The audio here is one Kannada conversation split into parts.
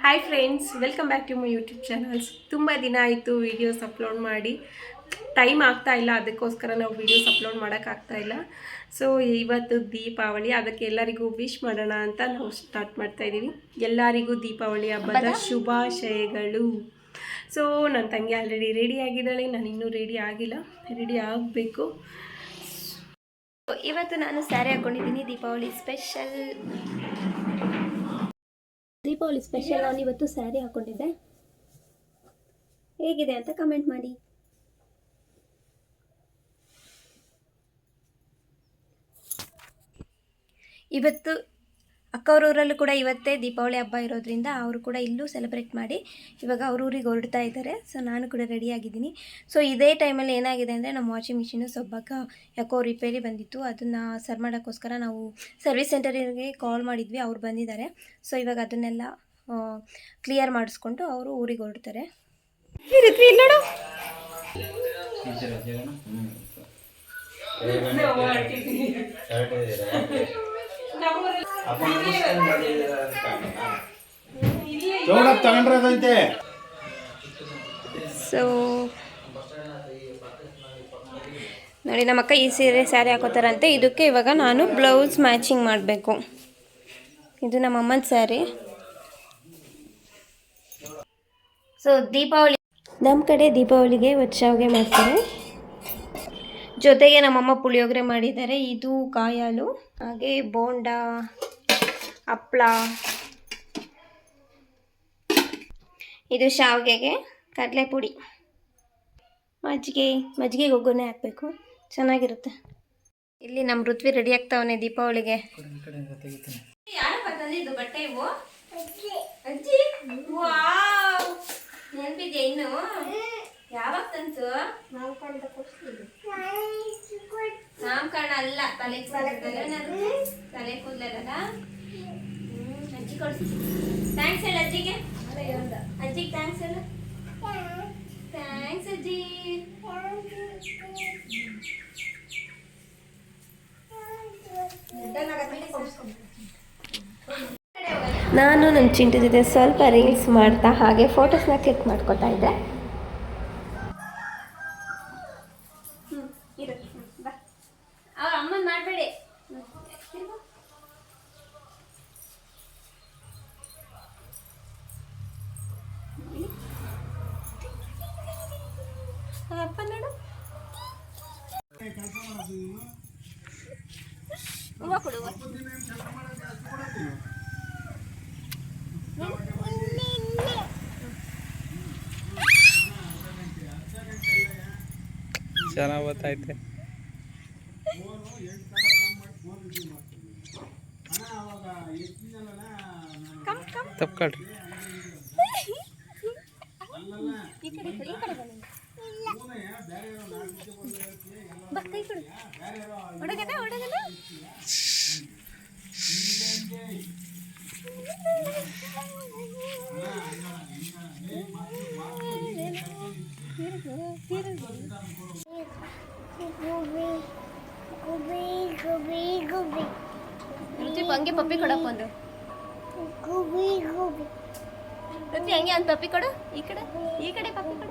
Hi friends, welcome back to my YouTube channels. ತುಂಬ ದಿನ ಆಯಿತು ವೀಡಿಯೋಸ್ ಅಪ್ಲೋಡ್ ಮಾಡಿ. ಟೈಮ್ ಆಗ್ತಾ ಇಲ್ಲ, ಅದಕ್ಕೋಸ್ಕರ ನಾವು ವೀಡಿಯೋಸ್ ಅಪ್ಲೋಡ್ ಮಾಡೋಕ್ಕಾಗ್ತಾ ಇಲ್ಲ. ಸೊ ಇವತ್ತು ದೀಪಾವಳಿ, ಅದಕ್ಕೆ ಎಲ್ಲರಿಗೂ ವಿಶ್ ಮಾಡೋಣ ಅಂತ ನಾವು ಸ್ಟಾರ್ಟ್ ಮಾಡ್ತಾ ಇದ್ದೀವಿ. ಎಲ್ಲರಿಗೂ ದೀಪಾವಳಿ ಹಬ್ಬದ ಶುಭಾಶಯಗಳು. ಸೊ ನನ್ನ ತಂಗಿ ಆಲ್ರೆಡಿ ರೆಡಿ ಆಗಿದ್ದಾಳೆ, ನಾನು ಇನ್ನೂ ರೆಡಿ ಆಗಿಲ್ಲ, ರೆಡಿ ಆಗಬೇಕು. ಇವತ್ತು ನಾನು ಸ್ಯಾರಿ ಹಾಕ್ಕೊಂಡಿದ್ದೀನಿ. ದೀಪಾವಳಿ ಸ್ಪೆಷಲ್ ನಾನು ಇವತ್ತು ಸ್ಯಾರಿ ಹಾಕ್ಕೊಂಡಿದ್ದೆ. ಹೇಗಿದೆ ಅಂತ ಕಮೆಂಟ್ ಮಾಡಿ. ಇವತ್ತು ಅಕ್ಕವ್ರೂರಲ್ಲೂ ಕೂಡ ಇವತ್ತೇ ದೀಪಾವಳಿ ಹಬ್ಬ ಇರೋದ್ರಿಂದ ಅವರು ಕೂಡ ಇಲ್ಲೂ ಸೆಲೆಬ್ರೇಟ್ ಮಾಡಿ ಇವಾಗ ಅವ್ರ ಊರಿಗೆ ಹೊರಡ್ತಾ ಇದ್ದಾರೆ. ಸೊ ನಾನು ಕೂಡ ರೆಡಿಯಾಗಿದ್ದೀನಿ. ಸೊ ಇದೇ ಟೈಮಲ್ಲಿ ಏನಾಗಿದೆ ಅಂದರೆ ನಮ್ಮ ವಾಷಿಂಗ್ ಮಿಷಿನು ಸ್ವಲ್ಪ ಯಾಕೋ ರಿಪೇರಿ ಬಂದಿತ್ತು. ಅದನ್ನು ಸರಿ ಮಾಡೋಕ್ಕೋಸ್ಕರ ನಾವು ಸರ್ವಿಸ್ ಸೆಂಟರಿಗೆ ಕಾಲ್ ಮಾಡಿದ್ವಿ, ಅವ್ರು ಬಂದಿದ್ದಾರೆ. ಸೊ ಇವಾಗ ಅದನ್ನೆಲ್ಲ ಕ್ಲಿಯರ್ ಮಾಡಿಸ್ಕೊಂಡು ಅವರು ಊರಿಗೆ ಹೊರಡ್ತಾರೆ. ಸೊ ನೋಡಿ, ನಮ್ಮ ಅಕ್ಕ ಈ ಸ್ಯಾರಿ ಹಾಕೋತಾರಂತೆ. ಇದಕ್ಕೆ ಇವಾಗ ನಾನು ಬ್ಲೌಸ್ ಮ್ಯಾಚಿಂಗ್ ಮಾಡಬೇಕು. ಇದು ನಮ್ಮ ಅಮ್ಮನ ಸ್ಯಾರಿ. ಸೊ ದೀಪಾವಳಿ ನಮ್ಮ ಕಡೆ ದೀಪಾವಳಿಗೆ ಶಾವಿಗೆ ಮಾಡ್ತಾರೆ, ಜೊತೆಗೆ ನಮ್ಮಮ್ಮ ಪುಳಿಯೋಗರೆ ಮಾಡಿದ್ದಾರೆ. ಇದು ಕಾಯಾಲು, ಹಾಗೆ ಬೋಂಡ, ಹಪ್ಪಳ, ಇದು ಶಾವಿಗೆಗೆ ಕಡಲೆ ಪುಡಿ, ಮಜ್ಜಿಗೆಗೆ ಒಗ್ಗರಣೆ ಹಾಕಬೇಕು, ಚೆನ್ನಾಗಿರುತ್ತೆ. ಇಲ್ಲಿ ನಮ್ಮ ಋತ್ವಿ ರೆಡಿ ಆಗ್ತಾವನೆ ದೀಪಾವಳಿಗೆ. ಇದು ಬಟ್ಟೆ ಇವು ಅಜ್ಜಿ, ನೆನಪಿದ್ಯಾ ಇನ್ನು? ಯಾವಾಗ ತಂತು? ನಾಮಕರಣ ಅಲ್ಲ, ತಲೆ ಕೂದಲಲ್ಲ. ಅಜ್ಜಿ ಕೊಡಿಸ್ತೀನಿ. ಥ್ಯಾಂಕ್ಸ್ ಹೇಳ ಅಜ್ಜಿಗೆ. ಅಜ್ಜಿಗೆ ಥ್ಯಾಂಕ್ಸ್ ಹೇಳ. ಥ್ಯಾಂಕ್ಸ್ ಅಜ್ಜಿ. ನಾನು ನನ್ನ ಚಿಂಟು ಜೊತೆ ಸ್ವಲ್ಪ ರೀಲ್ಸ್ ಮಾಡ್ತಾ ಹಾಗೆ ಫೋಟೋಸ್ನ ಕ್ಲಿಕ್ ಮಾಡ್ಕೊತಾ ಇದ್ದೆ. ಅವ್ರ ಅಮ್ಮನ ಮಾಡಬೇಡಿ. ಅಪ್ಪ ನೋಡು, ಹೂವು ಕೊಡು. ಚೆನ್ನಾಗಿ ಗೊತ್ತಾಯ್ತೆ. ತಪ್ಕೊಳ್ರಿ. ಹಂಗೆ ಪಪ್ಪಿ ಕೊಡಪ್ಪ ಒಂದು. ರುಚಿ ಹಂಗೆ ಒಂದು ಪಪ್ಪಿ ಕೊಡು. ಈ ಕಡೆ ಪಪ್ಪಿ ಕೊಡು.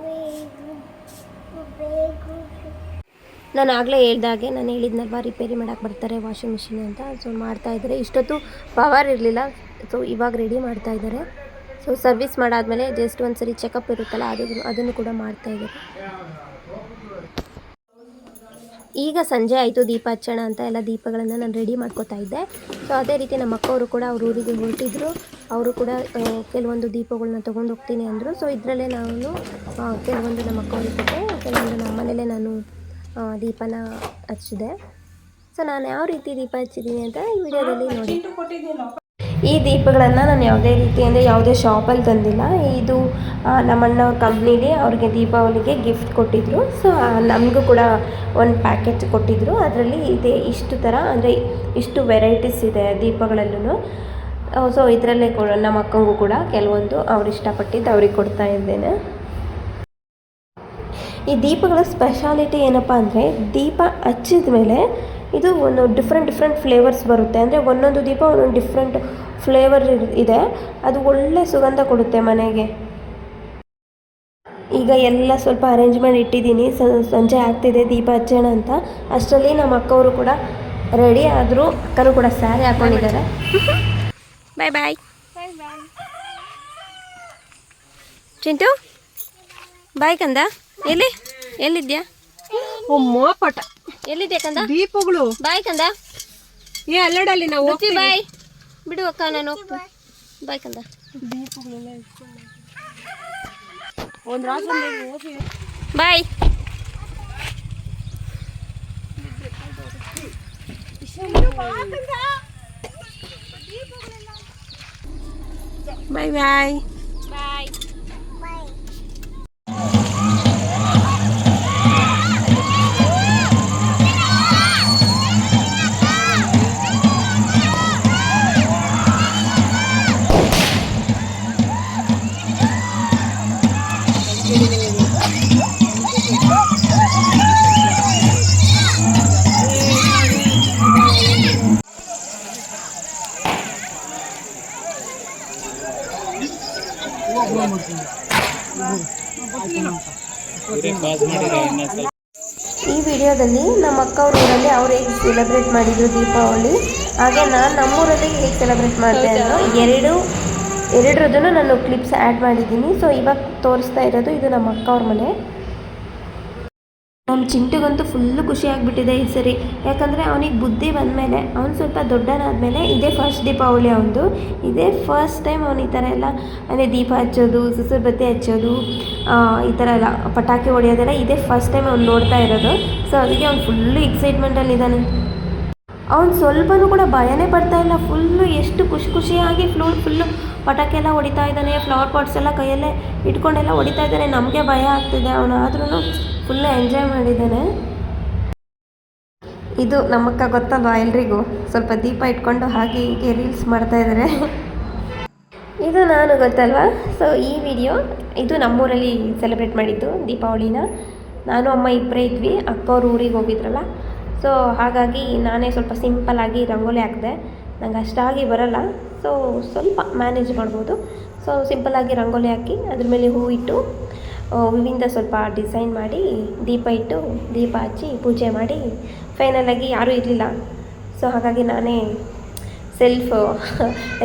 ನಾನು ಆಗಲೇ ಹೇಳ್ದಾಗೆ ನಾನು ಹೇಳಿದ್ನಲ್ವ, ರಿಪೇರಿ ಮಾಡೋಕ್ಕೆ ಬರ್ತಾರೆ ವಾಷಿಂಗ್ ಮಿಷಿನ್ ಅಂತ. ಸೊ ಮಾಡ್ತಾ ಇದ್ದಾರೆ. ಇಷ್ಟೊತ್ತು ಪವರ್ ಇರಲಿಲ್ಲ, ಸೊ ಇವಾಗ ರೆಡಿ ಮಾಡ್ತಾ ಇದ್ದಾರೆ. ಸೊ ಸರ್ವಿಸ್ ಮಾಡಾದ್ಮೇಲೆ ಜಸ್ಟ್ ಒಂದು ಸರಿ ಚೆಕಪ್ ಇರುತ್ತಲ್ಲ, ಅದನ್ನು ಕೂಡ ಮಾಡ್ತಾ ಇದ್ದಾರೆ. ಈಗ ಸಂಜೆ ಆಯಿತು, ದೀಪ ಹಚ್ಚೋಣ ಅಂತ ಎಲ್ಲ ದೀಪಗಳನ್ನು ನಾನು ರೆಡಿ ಮಾಡ್ಕೋತಾ ಇದ್ದೆ. ಸೊ ಅದೇ ರೀತಿ ನಮ್ಮ ಅಕ್ಕವರು ಕೂಡ ಅವ್ರ ಊರಿಗೆ ಹೊರಟಿದ್ರು. ಅವರು ಕೂಡ ಕೆಲವೊಂದು ದೀಪಗಳನ್ನ ತೊಗೊಂಡು ಹೋಗ್ತೀನಿ ಅಂದರು. ಸೊ ಇದರಲ್ಲೇ ನಾನು ಕೆಲವೊಂದು ನಮ್ಮ ಅಕ್ಕವ್ರಿಗೆ ಕೊಟ್ಟೆ, ಕೆಲವೊಂದು ನಮ್ಮ ಮನೇಲೇ ನಾನು ದೀಪನ ಹಚ್ಚಿದೆ. ಸೊ ನಾನು ಯಾವ ರೀತಿ ದೀಪ ಹಚ್ಚಿದ್ದೀನಿ ಅಂತ ಈ ವಿಡಿಯೋದಲ್ಲಿ ನೋಡಿ. ಈ ದೀಪಗಳನ್ನು ನಾನು ಯಾವುದೇ ರೀತಿ ಅಂದರೆ ಯಾವುದೇ ಶಾಪಲ್ಲಿ ತಂದಿಲ್ಲ. ಇದು ನಮ್ಮಣ್ಣವ್ರ ಕಂಪ್ನಿಲಿ ಅವ್ರಿಗೆ ದೀಪಾವಳಿಗೆ ಗಿಫ್ಟ್ ಕೊಟ್ಟಿದ್ದರು. ಸೊ ನಮಗೂ ಕೂಡ ಒಂದು ಪ್ಯಾಕೆಟ್ ಕೊಟ್ಟಿದ್ದರು. ಅದರಲ್ಲಿ ಇದೆ ಇಷ್ಟು ಥರ, ಅಂದರೆ ಇಷ್ಟು ವೆರೈಟೀಸ್ ಇದೆ ದೀಪಗಳಲ್ಲೂ. ಸೊ ಇದರಲ್ಲೇ ನಮ್ಮ ಅಕ್ಕಂಗೂ ಕೂಡ ಕೆಲವೊಂದು ಅವ್ರು ಇಷ್ಟಪಟ್ಟಿದ್ದು ಅವ್ರಿಗೆ ಕೊಡ್ತಾ ಇದ್ದೇನೆ. ಈ ದೀಪಗಳ ಸ್ಪೆಷಾಲಿಟಿ ಏನಪ್ಪ ಅಂದರೆ, ದೀಪ ಹಚ್ಚಿದ ಮೇಲೆ ಇದು ಒಂದು ಡಿಫ್ರೆಂಟ್ ಫ್ಲೇವರ್ಸ್ ಬರುತ್ತೆ. ಅಂದರೆ ಒಂದೊಂದು ದೀಪ ಒಂದೊಂದು ಡಿಫ್ರೆಂಟ್ ಫ್ಲೇವರ್ ಇದೆ, ಅದು ಒಳ್ಳೆ ಸುಗಂಧ ಕೊಡುತ್ತೆ ಮನೆಗೆ. ಈಗ ಎಲ್ಲ ಸ್ವಲ್ಪ ಅರೇಂಜ್ ಮಾಡಿ ಇಟ್ಟಿದ್ದೀನಿ, ಸಂಜೆ ಆಗ್ತಿದೆ ದೀಪ ಹಚ್ಚೋಣ ಅಂತ. ಅಷ್ಟರಲ್ಲಿ ನಮ್ಮ ಅಕ್ಕವರು ಕೂಡ ರೆಡಿ ಆದರು. ಅಕ್ಕನೂ ಕೂಡ ಸ್ಯಾರಿ ಹಾಕೊಂಡಿದ್ದಾರೆ. ಬಾಯ್ ಬಾಯ್. ಚಿಂಟು ಬಾಯ್ ಕಂದ. ಎಲ್ಲಿದ್ಯಾ? ಪಟ ಎಲ್ಲಿದ್ಯಾ ಕಂದ? ದೀಪಗಳು ಬಾಯ್ ಕಂದ. ಅಲ್ಲಡಲ್ಲಿ ನಾವು ಬಾಯ್ ಬಿಡು ಅಕ್ಕ, ನಾನು ಹೋಗ್ತೀನಿ. ಬಾಯ್ ಕಂದ. ಬಾಯ್. ಬಾಯ್ ಬಾಯ್. ಬಾಯ್. ಈ ವಿಡಿಯೋದಲ್ಲಿ ನಮ್ಮ ಅಕ್ಕ ಅವ್ರ ಊರಲ್ಲಿ ಅವ್ರು ಹೇಗೆ ಸೆಲೆಬ್ರೇಟ್ ಮಾಡಿದ್ರು ದೀಪಾವಳಿ, ಹಾಗೆ ನಾನು ನಮ್ಮೂರಲ್ಲಿ ಹೇಗೆ ಸೆಲೆಬ್ರೇಟ್ ಮಾಡಿದೆ ಅನ್ನೋ ಎರಡರದ್ದನ್ನು ನಾನು ಕ್ಲಿಪ್ಸ್ ಆ್ಯಡ್ ಮಾಡಿದ್ದೀನಿ. ಸೊ ಇವಾಗ ತೋರಿಸ್ತಾ ಇರೋದು ಇದು ನಮ್ಮ ಅಕ್ಕ ಅವ್ರ ಮನೆ. ನಮ್ಮ ಚಿಂಟುಗಂತೂ ಫುಲ್ಲು ಖುಷಿ ಆಗಿಬಿಟ್ಟಿದೆ ಈ ಸರಿ. ಯಾಕಂದರೆ ಅವನಿಗೆ ಬುದ್ಧಿ ಬಂದಮೇಲೆ, ಅವ್ನು ಸ್ವಲ್ಪ ದೊಡ್ಡನಾದಮೇಲೆ ಇದೇ ಫಸ್ಟ್ ದೀಪಾವಳಿ ಅವನದು. ಇದೇ ಫಸ್ಟ್ ಟೈಮ್ ಅವನು ಈ ಥರ ಎಲ್ಲ ಅಂದರೆ ದೀಪ ಹಚ್ಚೋದು, ಸುಸುರು ಬತ್ತಿ ಹಚ್ಚೋದು, ಈ ಥರ ಎಲ್ಲ ಪಟಾಕಿ ಹೊಡೆಯೋದೆಲ್ಲ ಇದೇ ಫಸ್ಟ್ ಟೈಮ್ ಅವ್ನು ನೋಡ್ತಾ ಇರೋದು. ಸೊ ಅದಕ್ಕೆ ಅವ್ನು ಫುಲ್ಲು ಎಕ್ಸೈಟ್ಮೆಂಟಲ್ಲಿದ್ದಾನೆ. ಅವ್ನು ಸ್ವಲ್ಪನೂ ಕೂಡ ಭಯನೇ ಪಡ್ತಾ ಇಲ್ಲ. ಫುಲ್ಲು ಎಷ್ಟು ಖುಷಿಯಾಗಿ ಫುಲ್ಲು ಪಟಾಕಿ ಎಲ್ಲ ಹೊಡಿತಾ ಇದ್ದಾನೆ. ಫ್ಲವರ್ ಪಾಟ್ಸ್ ಎಲ್ಲ ಕೈಯಲ್ಲೇ ಇಟ್ಕೊಂಡೆಲ್ಲ ಹೊಡಿತಾ ಇದ್ದಾನೆ. ನಮಗೆ ಭಯ ಆಗ್ತಿದೆ, ಅವನು ಆದ್ರೂ ಫುಲ್ಲು ಎಂಜಾಯ್ ಮಾಡಿದ್ದಾನೆ. ಇದು ನಮ್ಮಕ್ಕ ಗೊತ್ತಲ್ವಾ ಎಲ್ರಿಗೂ, ಸ್ವಲ್ಪ ದೀಪ ಇಟ್ಕೊಂಡು ಹಾಗೆ ಹೀಗೆ ರೀಲ್ಸ್ ಮಾಡ್ತಾಯಿದ್ದಾರೆ. ಇದು ನಾನು ಗೊತ್ತಲ್ವಾ. ಸೊ ಈ ವಿಡಿಯೋ ಇದು ನಮ್ಮೂರಲ್ಲಿ ಸೆಲೆಬ್ರೇಟ್ ಮಾಡಿದ್ದು ದೀಪಾವಳಿನ. ನಾನು ಅಮ್ಮ ಇಬ್ಬರೇ ಇದ್ವಿ, ಅಕ್ಕವ್ರು ಊರಿಗೆ ಹೋಗಿದ್ರಲ್ಲ. ಸೊ ಹಾಗಾಗಿ ನಾನೇ ಸ್ವಲ್ಪ ಸಿಂಪಲ್ಲಾಗಿ ರಂಗೋಲಿ ಹಾಕಿದೆ. ನಂಗೆ ಅಷ್ಟಾಗಿ ಬರಲ್ಲ, ಸೊ ಸ್ವಲ್ಪ ಮ್ಯಾನೇಜ್ ಮಾಡ್ಬೋದು. ಸೊ ಸಿಂಪಲ್ಲಾಗಿ ರಂಗೋಲಿ ಹಾಕಿ ಅದ್ರ ಮೇಲೆ ಹೂ ಇಟ್ಟು ಹೂವಿಂದ ಸ್ವಲ್ಪ ಡಿಸೈನ್ ಮಾಡಿ ದೀಪ ಇಟ್ಟು ದೀಪ ಹಚ್ಚಿ ಪೂಜೆ ಮಾಡಿ ಫೈನಲಾಗಿ ಯಾರೂ ಇರಲಿಲ್ಲ. ಸೊ ಹಾಗಾಗಿ ನಾನೇ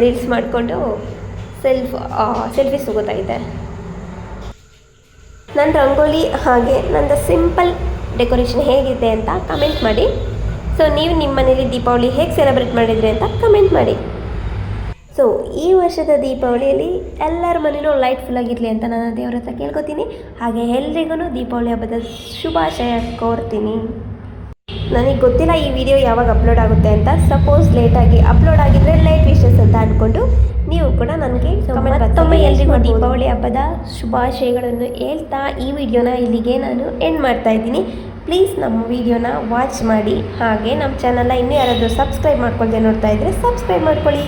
ರೀಲ್ಸ್ ಮಾಡಿಕೊಂಡು ಸೆಲ್ಫೀಸ್ ತಗೋತಾ ಇದ್ದೆ. ನನ್ನ ರಂಗೋಲಿ ಹಾಗೆ ನಂದು ಸಿಂಪಲ್ ಡೆಕೋರೇಷನ್ ಹೇಗಿದೆ ಅಂತ ಕಮೆಂಟ್ ಮಾಡಿ. ಸೊ ನೀವು ನಿಮ್ಮ ಮನೇಲಿ ದೀಪಾವಳಿ ಹೇಗೆ ಸೆಲೆಬ್ರೇಟ್ ಮಾಡಿದ್ರಿ ಅಂತ ಕಮೆಂಟ್ ಮಾಡಿ. ಸೊ ಈ ವರ್ಷದ ದೀಪಾವಳಿಯಲ್ಲಿ ಎಲ್ಲರ ಮನೇಲೂ ಲೈಟ್ಫುಲ್ ಆಗಿರಲಿ ಅಂತ ನಾನು ದೇವ್ರ ಹತ್ರ ಕೇಳ್ಕೊತೀನಿ. ಹಾಗೆ ಎಲ್ರಿಗೂ ದೀಪಾವಳಿ ಹಬ್ಬದ ಶುಭಾಶಯ ಕೋರ್ತೀನಿ. ನನಗೆ ಗೊತ್ತಿಲ್ಲ ಈ ವಿಡಿಯೋ ಯಾವಾಗ ಅಪ್ಲೋಡ್ ಆಗುತ್ತೆ ಅಂತ. ಸಪೋಸ್ ಲೇಟಾಗಿ ಅಪ್ಲೋಡ್ ಆಗಿದ್ದರೆ ಲೈಟ್ ವಿಶಸ್ ಅಂತ ಅಂದ್ಕೊಂಡು ನೀವು ಕೂಡ ನನಗೆ ಮತ್ತೊಮ್ಮೆ ಎಲ್ರಿಗೂ ದೀಪಾವಳಿ ಹಬ್ಬದ ಶುಭಾಶಯಗಳನ್ನು ಹೇಳ್ತಾ ಈ ವಿಡಿಯೋನ ಇಲ್ಲಿಗೆ ನಾನು ಎಂಡ್ ಮಾಡ್ತಾ ಇದ್ದೀನಿ. ಪ್ಲೀಸ್ ನಮ್ಮ ವಿಡಿಯೋನ ವಾಚ್ ಮಾಡಿ. ಹಾಗೆ ನಮ್ಮ ಚಾನಲ್ನ ಇನ್ನೂ ಯಾರಾದರೂ ಸಬ್ಸ್ಕ್ರೈಬ್ ಮಾಡ್ಕೊಳ್ಳದೆ ನೋಡ್ತಾ ಇದ್ದರೆ ಸಬ್ಸ್ಕ್ರೈಬ್ ಮಾಡ್ಕೊಳ್ಳಿ.